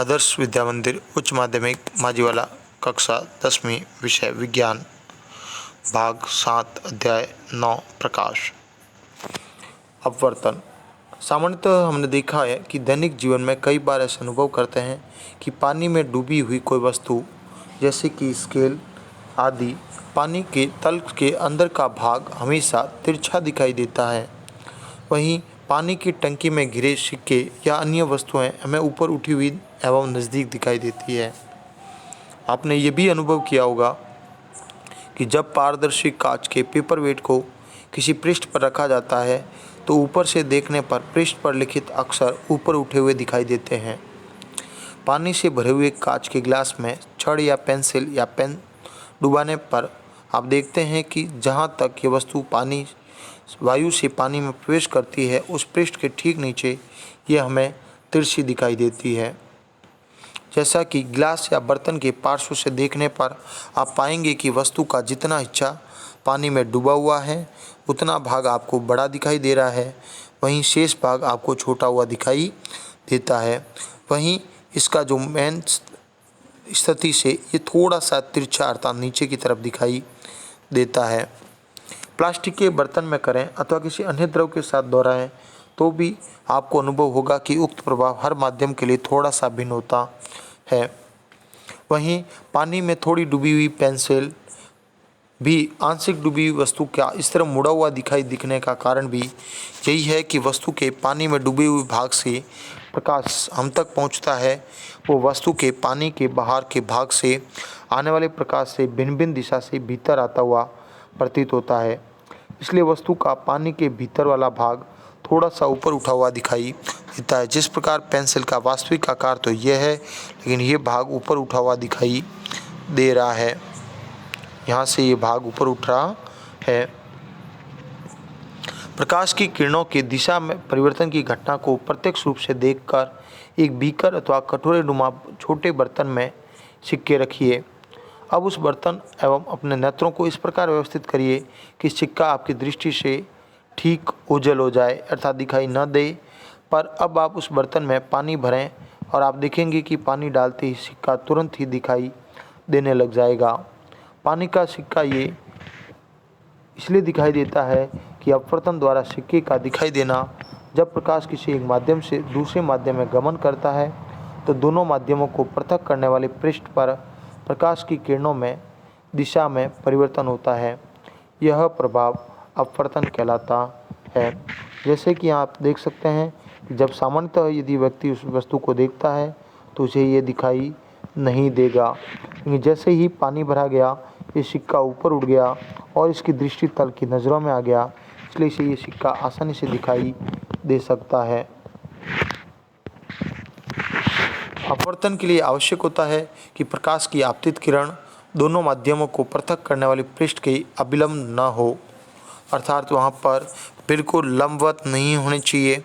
आदर्श विद्या मंदिर उच्च माध्यमिक माजीवाला कक्षा 10वीं विषय विज्ञान भाग 7 अध्याय 9 प्रकाश। अपवर्तन। सामान्यतः हमने देखा है कि दैनिक जीवन में कई बार ऐसा अनुभव करते हैं कि पानी में डूबी हुई कोई वस्तु जैसे कि स्केल आदि पानी के तल के अंदर का भाग हमेशा तिरछा दिखाई देता है। वहीं पानी की टंकी में घिरे सिक्के या अन्य वस्तुएं हमें ऊपर उठी हुई एवं नज़दीक दिखाई देती है। आपने ये भी अनुभव किया होगा कि जब पारदर्शी कांच के पेपरवेट को किसी पृष्ठ पर रखा जाता है तो ऊपर से देखने पर पृष्ठ पर लिखित अक्षर ऊपर उठे हुए दिखाई देते हैं। पानी से भरे हुए कांच के गिलास में छड़ या पेंसिल या पेन डुबाने पर आप देखते हैं कि जहाँ तक ये वस्तु वायु से पानी में प्रवेश करती है उस पृष्ठ के ठीक नीचे ये हमें तिरछी दिखाई देती है। जैसा कि गिलास या बर्तन के पार्श्व से देखने पर आप पाएंगे कि वस्तु का जितना हिस्सा पानी में डूबा हुआ है उतना भाग आपको बड़ा दिखाई दे रहा है, वहीं शेष भाग आपको छोटा हुआ दिखाई देता है। वहीं इसका जो मेन स्थिति से ये थोड़ा सा तिरछा अर्थात नीचे की तरफ दिखाई देता है। प्लास्टिक के बर्तन में करें अथवा किसी अन्य द्रव के साथ दोहराएं तो भी आपको अनुभव होगा कि उक्त प्रभाव हर माध्यम के लिए थोड़ा सा भिन्न होता है। वहीं पानी में थोड़ी डूबी हुई पेंसिल भी आंशिक डूबी हुई वस्तु का इस तरह मुड़ा हुआ दिखने का कारण भी यही है कि वस्तु के पानी में डूबे हुए भाग से प्रकाश हम तक पहुंचता है वो वस्तु के पानी के बाहर के भाग से आने वाले प्रकाश से भिन्न भिन्न दिशा से भीतर आता हुआ प्रतीत होता है। इसलिए वस्तु का पानी के भीतर वाला भाग थोड़ा सा ऊपर उठा हुआ दिखाई देता है। जिस प्रकार पेंसिल का वास्तविक आकार तो यह है, लेकिन ये भाग ऊपर उठा हुआ दिखाई दे रहा है। यहाँ से ये भाग ऊपर उठ रहा है। प्रकाश की किरणों के दिशा में परिवर्तन की घटना को प्रत्यक्ष रूप से देखकर एक बीकर अथवा कटोरे नुमा छोटे बर्तन में सिक्के रखिए। अब उस बर्तन एवं अपने नेत्रों को इस प्रकार व्यवस्थित करिए कि सिक्का आपकी दृष्टि से ठीक ओझल हो जाए अर्थात दिखाई न दे। पर अब आप उस बर्तन में पानी भरें और आप देखेंगे कि पानी डालते ही सिक्का तुरंत ही दिखाई देने लग जाएगा। पानी का सिक्का ये इसलिए दिखाई देता है कि अपवर्तन द्वारा सिक्के का दिखाई देना, जब प्रकाश किसी एक माध्यम से दूसरे माध्यम में गमन करता है तो दोनों माध्यमों को पृथक करने वाले पृष्ठ पर प्रकाश की किरणों में दिशा में परिवर्तन होता है। यह प्रभाव अपवर्तन कहलाता है। जैसे कि आप देख सकते हैं कि जब सामान्यतः यदि व्यक्ति उस वस्तु को देखता है तो उसे ये दिखाई नहीं देगा, लेकिन जैसे ही पानी भरा गया ये सिक्का ऊपर उठ गया और इसकी दृष्टि तल की नज़रों में आ गया, इसलिए इसे ये सिक्का आसानी से दिखाई दे सकता है। अपवर्तन के लिए आवश्यक होता है कि प्रकाश की आपतित किरण दोनों माध्यमों को पृथक करने वाले पृष्ठ के अभिलंब न हो, अर्थात वहाँ पर बिल्कुल लंबवत नहीं होनी चाहिए,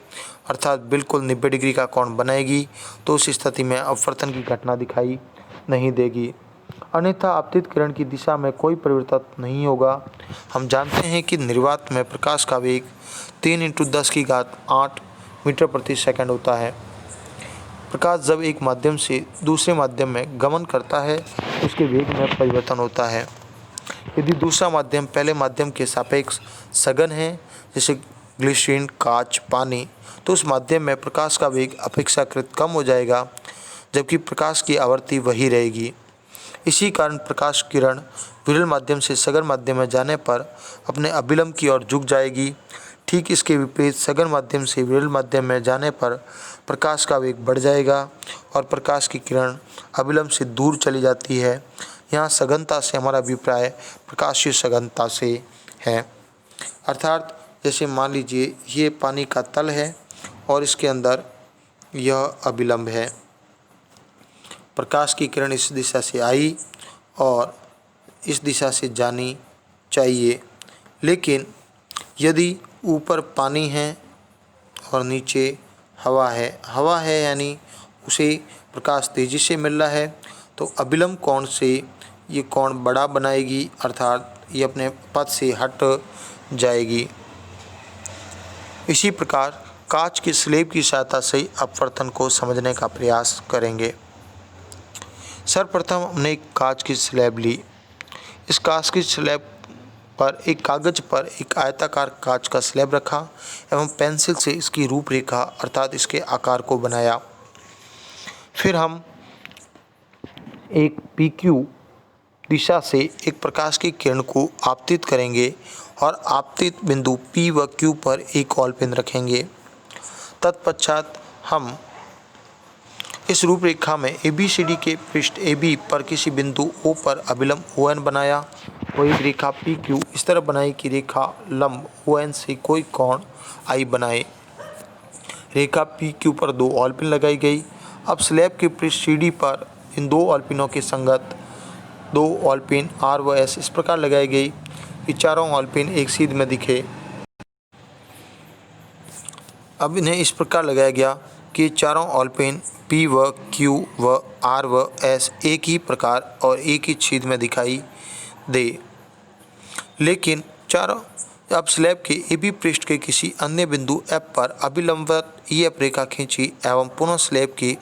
अर्थात बिल्कुल 90 डिग्री का कोण बनाएगी तो उस स्थिति में अपवर्तन की घटना दिखाई नहीं देगी। अन्यथा आपतित किरण की दिशा में कोई परिवर्तन नहीं होगा। हम जानते हैं कि निर्वात में प्रकाश का वेग 3 × 10⁸ मीटर प्रति सेकंड होता है। प्रकाश जब एक माध्यम से दूसरे माध्यम में गमन करता है तो उसके वेग में परिवर्तन होता है। यदि दूसरा माध्यम पहले माध्यम के सापेक्ष सघन है, जैसे ग्लिसरीन, कांच, पानी, तो उस माध्यम में प्रकाश का वेग अपेक्षाकृत कम हो जाएगा, जबकि प्रकाश की आवृत्ति वही रहेगी। इसी कारण प्रकाश किरण विरल माध्यम से सघन माध्यम में जाने पर अपने अभिलंब की ओर झुक जाएगी। ठीक इसके विपरीत सघन माध्यम से विरल माध्यम में जाने पर प्रकाश का वेग बढ़ जाएगा और प्रकाश की किरण अभिलंब से दूर चली जाती है। यहाँ सघनता से हमारा अभिप्राय प्रकाशीय सघनता से है। अर्थात जैसे मान लीजिए ये पानी का तल है और इसके अंदर यह अभिलंब है। प्रकाश की किरण इस दिशा से आई और इस दिशा से जानी चाहिए, लेकिन यदि ऊपर पानी है और नीचे हवा है यानी उसे प्रकाश तेज़ी से मिल रहा है तो अभिलंब कोण से ये कोण बड़ा बनाएगी, अर्थात ये अपने पथ से हट जाएगी। इसी प्रकार कांच की स्लेब की सहायता से अपवर्तन को समझने का प्रयास करेंगे। सर्वप्रथम हमने एक कांच की स्लैब ली। इस कांच की स्लैब पर एक कागज पर एक आयताकार कांच का स्लैब रखा एवं पेंसिल से इसकी रूपरेखा अर्थात इसके आकार को बनाया। फिर हम एक PQ दिशा से एक प्रकाश की किरण को आपतित करेंगे और आपतित बिंदु P व Q पर एक बॉल पेन रखेंगे। तत्पश्चात हम इस रूपरेखा में ABCD के पृष्ठ AB पर किसी बिंदु O पर अभिलंब ON बनाया। वही रेखा PQ इस तरह बनाई कि रेखा लंब ON से कोई कोण I बनाए। रेखा PQ पर 2 बॉल पेन लगाई गई। अब स्लैब के पृष्ठ CD पर इन 2 बॉल पेनों के संगत 2 बॉल पेन R व S इस प्रकार लगाई गई कि चारों बॉल पेन एक सीध में दिखे। अब इन्हें इस प्रकार लगाया गया कि चारों बॉल पेन P व Q व R व S एक ही प्रकार और एक ही छेद में दिखाई दे। लेकिन अब स्लैब के AB पृष्ठ के किसी अन्य बिंदु F पर अभिलंबवत EF रेखा खींची एवं पुनः स्लैब के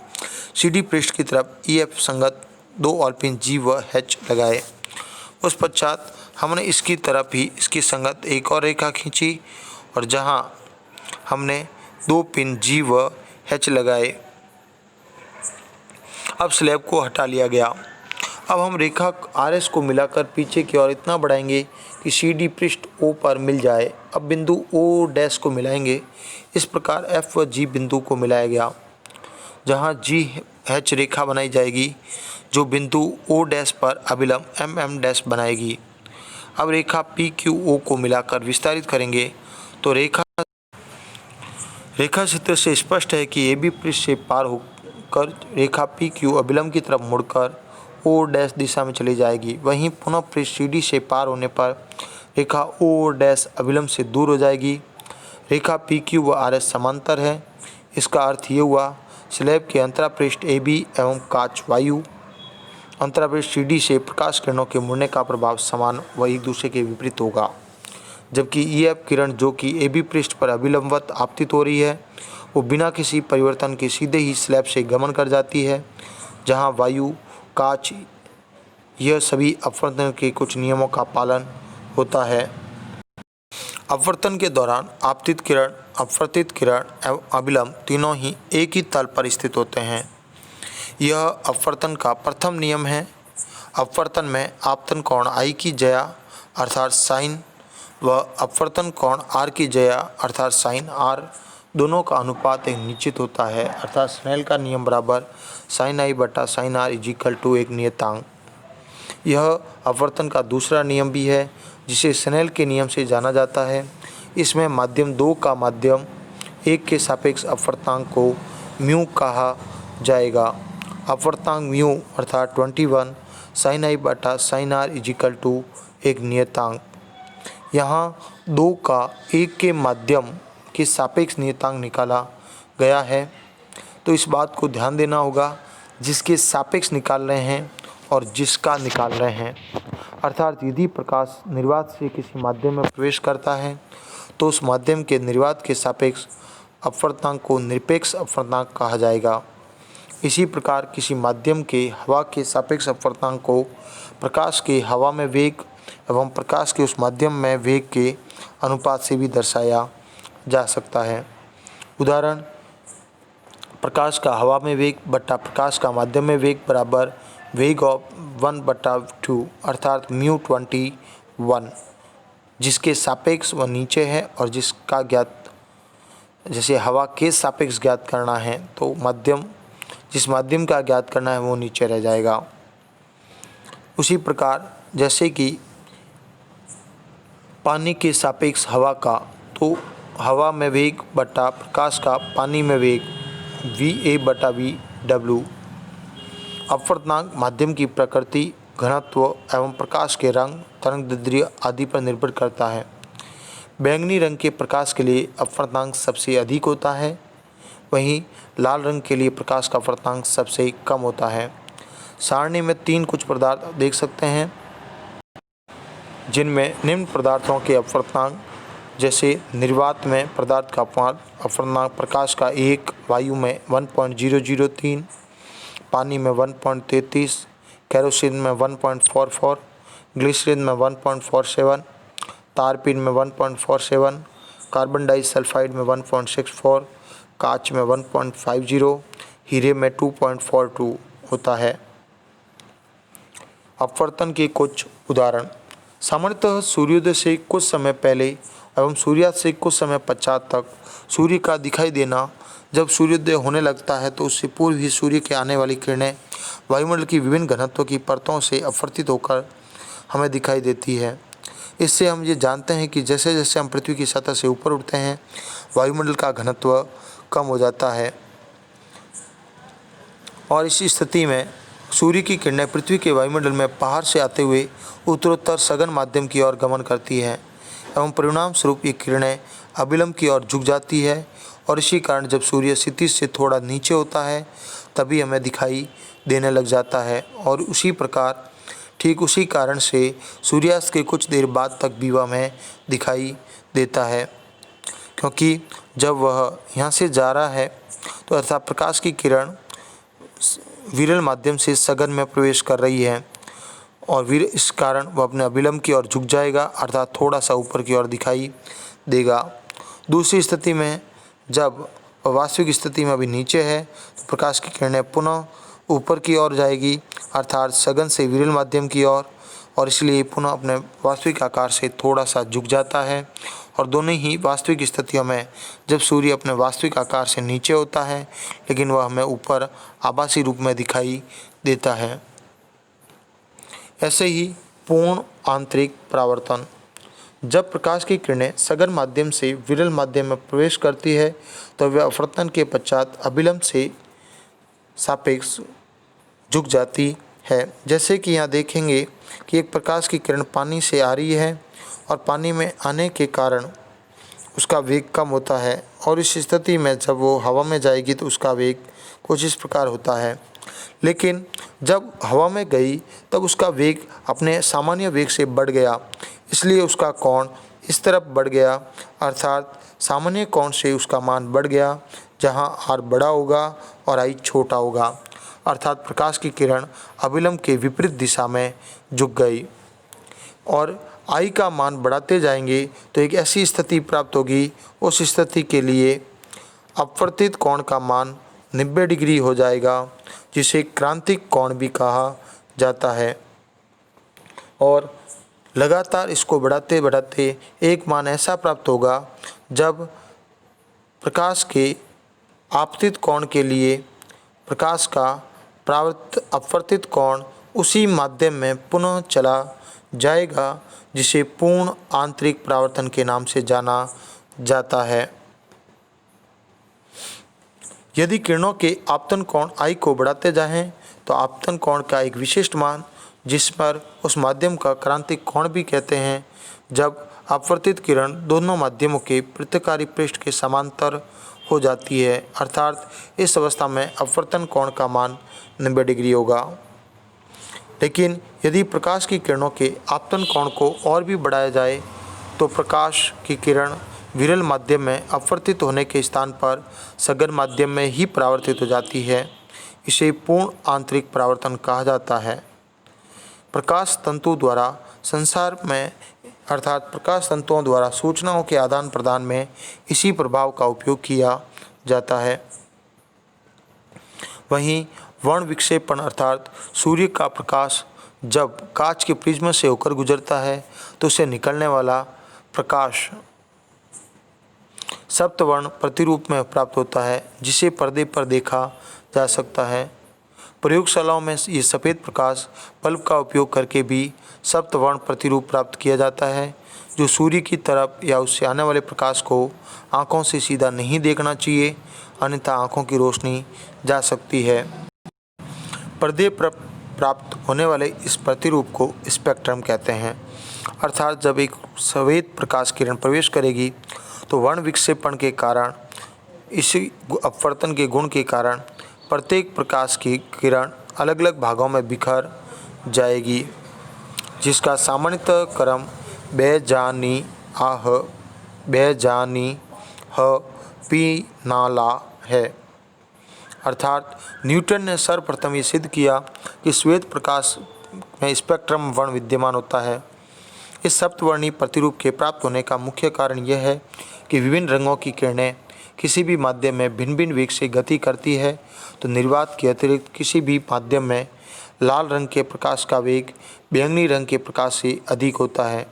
CD पृष्ठ की तरफ EF संगत 2 बॉल पेन G व H लगाए। उस पश्चात हमने इसकी तरफ ही इसकी संगत एक और रेखा खींची और जहां हमने 2 पिन G व H लगाए। अब स्लैब को हटा लिया गया। अब हम रेखा RS को मिलाकर पीछे की ओर इतना बढ़ाएंगे कि CD पृष्ठ O पर मिल जाए। अब बिंदु O' को मिलाएंगे। इस प्रकार F व G बिंदु को मिलाया गया, जहां GH रेखा बनाई जाएगी जो बिंदु O' पर अभिलंब MM' बनाएगी। अब रेखा PQO को मिलाकर विस्तारित करेंगे तो रेखा चित्र से स्पष्ट है कि AB पृष्ठ से पार होकर रेखा PQ अभिलंब की तरफ मुड़कर O' दिशा में चली जाएगी। वहीं पुनः पृष्ठ CD से पार होने पर रेखा O' अभिलंब से दूर हो जाएगी। रेखा PQ व RS समांतर है। इसका अर्थ ये हुआ स्लैब के अंतरापृष्ठ AB एवं कांच वायु अंतरापृष्ठ CD से प्रकाश किरणों के मुड़ने का प्रभाव समान व एक दूसरे के विपरीत होगा। जबकि EF किरण जो कि AB पृष्ठ पर अभिलंबवत आपतित हो रही है, वो बिना किसी परिवर्तन के सीधे ही स्लैब से गमन कर जाती है। जहां वायु, कांच, यह सभी अपवर्तन के कुछ नियमों का पालन होता है। अपवर्तन के दौरान आपतित किरण, अपवर्तित किरण एवं अभिलंब तीनों ही एक ही तल पर स्थित होते हैं। यह अपवर्तन का प्रथम नियम है। अपवर्तन में आपतन कोण I की जया अर्थात साइन व अपवर्तन कोण R की जया अर्थात साइन R दोनों का अनुपात एक निश्चित होता है, अर्थात स्नेल का नियम बराबर साइन I बटा साइन R इजिकल टू एक नियतांक। यह अपवर्तन का दूसरा नियम भी है जिसे स्नेल के नियम से जाना जाता है। इसमें माध्यम 2 का माध्यम 1 के सापेक्ष अपवर्तनांक को म्यू कहा जाएगा। अपवर्तनांक म्यू अर्थात 21 साइन I बटा साइन R इजिकल टू एक नियतांक। यहाँ 2 का 1 के माध्यम के सापेक्ष नियतांक निकाला गया है, तो इस बात को ध्यान देना होगा जिसके सापेक्ष निकाल रहे हैं और जिसका निकाल रहे हैं। अर्थात यदि प्रकाश निर्वात से किसी माध्यम में प्रवेश करता है तो उस माध्यम के निर्वात के सापेक्ष अपवर्तनांक को निरपेक्ष अपवर्तनांक कहा जाएगा। इसी प्रकार किसी माध्यम के हवा के सापेक्ष अपवर्तनांक को प्रकाश के हवा में वेग एवं प्रकाश के उस माध्यम में वेग के अनुपात से भी दर्शाया जा सकता है। उदाहरण, प्रकाश का हवा में वेग बटा प्रकाश का माध्यम में वेग बराबर वेग ऑफ 1/2 अर्थात μ21, जिसके सापेक्ष व नीचे है और जिसका ज्ञात जैसे हवा के सापेक्ष ज्ञात करना है तो जिस माध्यम का ज्ञात करना है वो नीचे रह जाएगा। उसी प्रकार जैसे कि पानी के सापेक्ष हवा का, तो हवा में वेग बटा प्रकाश का पानी में वेग VA/VW। अपवर्तनांक माध्यम की प्रकृति, घनत्व एवं प्रकाश के रंग, तरंगदैर्ध्य आदि पर निर्भर करता है। बैंगनी रंग के प्रकाश के लिए अपवर्तनांक सबसे अधिक होता है, वहीं लाल रंग के लिए प्रकाश का अपवर्तनांक सबसे कम होता है। सारणी में 3 कुछ पदार्थ देख सकते हैं जिनमें निम्न पदार्थों के अपवर्तनांक जैसे निर्वात में पदार्थ का अपवर्तनांक प्रकाश का 1, वायु में 1.003, पानी में 1.33, केरोसिन में 1.44, ग्लिसरीन में 1.47, तारपीन में 1.47, कार्बन डाइसल्फाइड में 1.64, कांच में 1.50, हीरे में 2.42 होता है। अपवर्तन के कुछ उदाहरण। सामान्यतः सूर्योदय से कुछ समय पहले एवं सूर्यास्त से कुछ समय पश्चात तक सूर्य का दिखाई देना। जब सूर्योदय होने लगता है तो उससे पूर्व ही सूर्य के आने वाली किरणें वायुमंडल की विभिन्न घनत्व की परतों से अपवर्तित होकर हमें दिखाई देती है। इससे हम ये जानते हैं कि जैसे जैसे हम पृथ्वी की सतह से ऊपर उठते हैं, वायुमंडल का घनत्व कम हो जाता है और इस स्थिति में सूर्य की किरणें पृथ्वी के वायुमंडल में बाहर से आते हुए उत्तरोत्तर सघन माध्यम की ओर गमन करती है एवं परिणाम स्वरूप ये किरणें अभिलंब की ओर झुक जाती है और इसी कारण जब सूर्य क्षितिज से थोड़ा नीचे होता है तभी हमें दिखाई देने लग जाता है। और उसी प्रकार ठीक उसी कारण से सूर्यास्त के कुछ देर बाद तक भी वह हमें दिखाई देता है, क्योंकि जब वह यहाँ से जा रहा है तो अर्थात प्रकाश की किरण विरल माध्यम से सघन में प्रवेश कर रही है और इस कारण वह अपने अभिलंब की ओर झुक जाएगा, अर्थात थोड़ा सा ऊपर की ओर दिखाई देगा। दूसरी स्थिति में जब वास्तविक स्थिति में अभी नीचे है तो प्रकाश की किरणें पुनः ऊपर की ओर जाएगी, अर्थात सघन से विरल माध्यम की ओर, और इसलिए पुनः अपने वास्तविक आकार से थोड़ा सा झुक जाता है। और दोनों ही वास्तविक स्थितियों में जब सूर्य अपने वास्तविक आकार से नीचे होता है लेकिन वह हमें ऊपर आभासी रूप में दिखाई देता है। ऐसे ही पूर्ण आंतरिक परावर्तन। जब प्रकाश की किरणें सघन माध्यम से विरल माध्यम में प्रवेश करती है तो वह अपवर्तन के पश्चात अभिलंब से सापेक्ष झुक जाती है। जैसे कि यहाँ देखेंगे कि एक प्रकाश की किरण पानी से आ रही है और पानी में आने के कारण उसका वेग कम होता है और इस स्थिति में जब वो हवा में जाएगी तो उसका वेग कुछ इस प्रकार होता है। लेकिन जब हवा में गई तब उसका वेग अपने सामान्य वेग से बढ़ गया, इसलिए उसका कोण इस तरफ बढ़ गया, अर्थात सामान्य कोण से उसका मान बढ़ गया, जहाँ r बड़ा होगा और I छोटा होगा, अर्थात प्रकाश की किरण अभिलंब के विपरीत दिशा में झुक गई। और I का मान बढ़ाते जाएंगे तो एक ऐसी स्थिति प्राप्त होगी, उस स्थिति के लिए अपवर्तित कोण का मान 90 डिग्री हो जाएगा, जिसे क्रांतिक कोण भी कहा जाता है। और लगातार इसको बढ़ाते बढ़ाते एक मान ऐसा प्राप्त होगा जब प्रकाश के आपतित कोण के लिए प्रकाश का अपवर्तित कोण उसी माध्यम में पुनः चला जाएगा, जिसे पूर्ण आंतरिक परावर्तन के नाम से जाना जाता है। यदि किरणों के आपतन कोण I को बढ़ाते जाएं तो आपतन कोण का एक विशिष्ट मान, जिस पर उस माध्यम का क्रांतिक कोण भी कहते हैं, जब अपवर्तित किरण दोनों माध्यमों के प्रतिकारी पृष्ठ के समांतर हो जाती है, अर्थात इस अवस्था में अपवर्तन कोण का मान 90 डिग्री होगा। लेकिन यदि प्रकाश की किरणों के आपतन कोण को और भी बढ़ाया जाए तो प्रकाश की किरण विरल माध्यम में अपवर्तित होने के स्थान पर सघन माध्यम में ही परावर्तित हो जाती है। इसे पूर्ण आंतरिक परावर्तन कहा जाता है। प्रकाश तंतु द्वारा संसार में अर्थात प्रकाश तंतुओं द्वारा सूचनाओं के आदान प्रदान में इसी प्रभाव का उपयोग किया जाता है। वहीं वर्ण विक्षेपण अर्थात सूर्य का प्रकाश जब कांच के प्रिज्म से होकर गुजरता है तो उसे निकलने वाला प्रकाश सप्तवर्ण प्रतिरूप में प्राप्त होता है, जिसे पर्दे पर देखा जा सकता है। प्रयोगशालाओं में ये सफ़ेद प्रकाश बल्ब का उपयोग करके भी सप्तवर्ण प्रतिरूप प्राप्त किया जाता है, जो सूर्य की तरफ या उससे आने वाले प्रकाश को आँखों से सीधा नहीं देखना चाहिए, अन्यथा आँखों की रोशनी जा सकती है। पर्दे पर प्राप्त होने वाले इस प्रतिरूप को स्पेक्ट्रम कहते हैं, अर्थात जब एक सफ़ेद प्रकाश किरण प्रवेश करेगी तो वर्ण विक्षेपण के कारण इसी अपवर्तन के गुण के कारण प्रत्येक प्रकाश की किरण अलग अलग भागों में बिखर जाएगी, जिसका सामान्यतः क्रम बेजानी आह बेजानी ह पी नाला है। अर्थात न्यूटन ने सर्वप्रथम ये सिद्ध किया कि श्वेत प्रकाश में स्पेक्ट्रम वर्ण विद्यमान होता है। इस सप्तवर्णी प्रतिरूप के प्राप्त होने का मुख्य कारण यह है कि विभिन्न रंगों की किरणें किसी भी माध्यम में भिन्न भिन्न वेग से गति करती है, तो निर्वात के अतिरिक्त किसी भी माध्यम में लाल रंग के प्रकाश का वेग बैंगनी रंग के प्रकाश से अधिक होता है।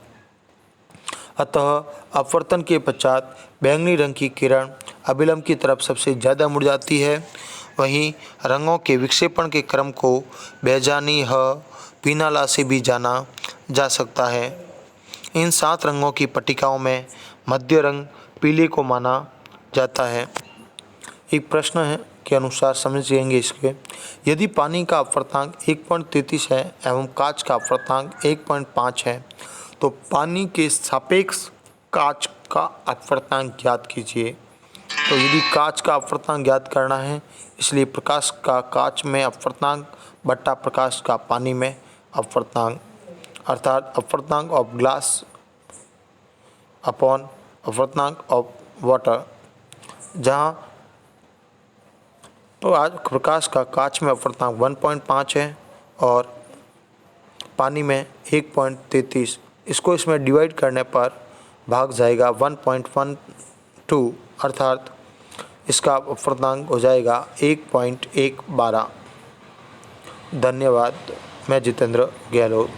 अतः अपवर्तन के पश्चात बैंगनी रंग की किरण अभिलंब की तरफ सबसे ज़्यादा मुड़ जाती है। वहीं रंगों के विक्षेपण के क्रम को बेजानी पीनाला से भी जाना जा सकता है। इन 7 रंगों की पट्टिकाओं में मध्य रंग पीले को माना जाता है। एक प्रश्न है के अनुसार समझेंगे इसके, यदि पानी का अपवर्तनांक 1.33 है एवं कांच का अपवर्तनांक 1.5 है तो पानी के सापेक्ष कांच का अपवर्तनांक ज्ञात कीजिए। तो यदि कांच का अपवर्तनांक ज्ञात करना है, इसलिए प्रकाश का कांच में अपवर्तनांक बट्टा प्रकाश का पानी में अपवर्तनांक, अर्थात अपवर्तनांक ऑफ ग्लास अपॉन अपवर्तनांक ऑफ वाटर, जहाँ तो आज प्रकाश का कांच में अपवर्तनांक 1.5 है और पानी में 1.33, इसको इसमें डिवाइड करने पर भाग जाएगा 1.12, अर्थात इसका अपवर्तनांक हो जाएगा 1.112। धन्यवाद। मैं जितेंद्र गहलोत।